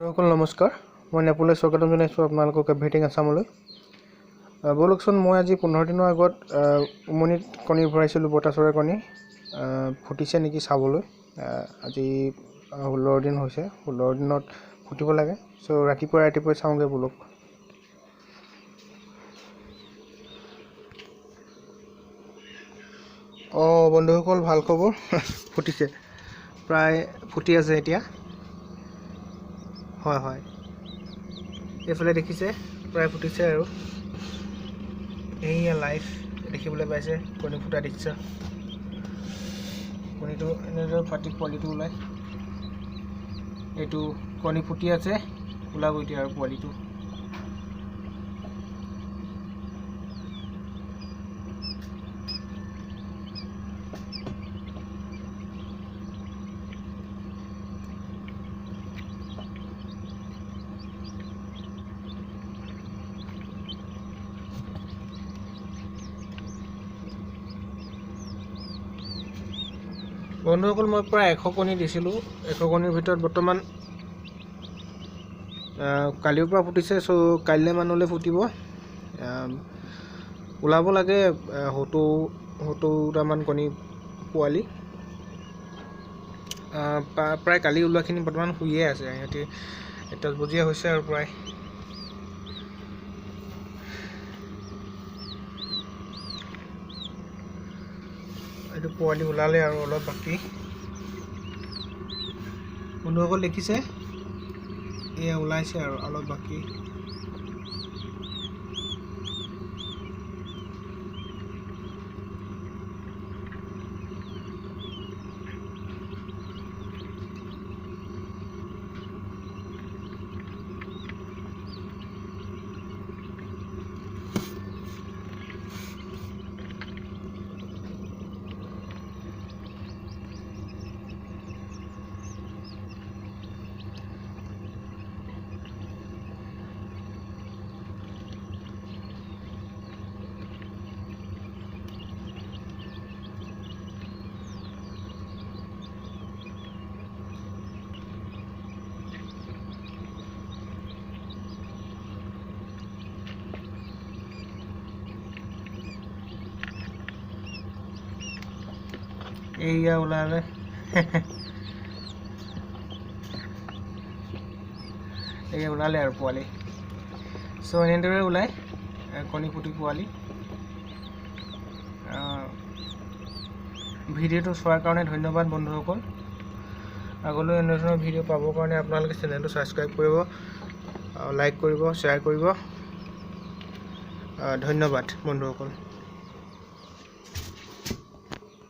সকল নমস্কাৰ মই নেপোলে স্বাগতম জনাইছোঁ আপোনালোকক এভৰিথিং আছামলৈ বলকচোন মই আজি 15 দিনৰ আগত উমনিত কণী ভৰাইছিলোঁ বটাচৰাই কণী ফুটিছে নেকি চাবলৈ আজি 16 দিন হৈছে 16 দিনত ফুটিব লাগে সো ৰাতিপুৱা চাওঁগে বলক বন্ধুসকল ভাল খবৰ ফুটিছে প্ৰায় ফুটি আছে এতিয়া হয় হয় এইফালে দেখিছে প্ৰায় ফুটিছে আৰু এইয়া লাইভ দেখিবলৈ পাইছে কণী ফুটা দৃশ্য কণীটো এনেদৰে ফাটি পোৱালিটো ওলাই এইটো কণী ফুটি আছে ওলাব এতিয়া আৰু পোৱালিটো বন্ধুসকল মই প্ৰায় 100 কণী দিছিলোঁ 100 কণীৰ ভিতৰত বৰ্তমান কালিৰ পৰা ফুটিছে সো কাইলৈ মানলৈ ফুটিব ওলাব লাগে 70টামান কণী পোৱালি প্ৰায় কালি ওলোৱাখিনি বৰ্তমান শুইয়ে আছে সিহঁতি 10 বজীয়া হৈছে আৰু প্ৰায় এইটো পোৱালি ওলালে আৰু অলপ বাকী বন্ধুসকল দেখিছে এয়া ওলাইছে আৰু অলপ বাকী এইয়া ওলালে এইয়া ওলালে আৰু পোৱালি সো এনেদৰে ওলাই কণী ফুটি পোৱালি ভিডিঅ'টো চোৱাৰ কাৰণে ধন্যবাদ বন্ধুসকল আগলৈ এনে ধৰণৰ ভিডিঅ' পাবৰ কাৰণে আপোনালোকে চেনেলটো ছাবস্ক্ৰাইব কৰিব লাইক কৰিব শ্বেয়াৰ কৰিব ধন্যবাদ বন্ধুসকল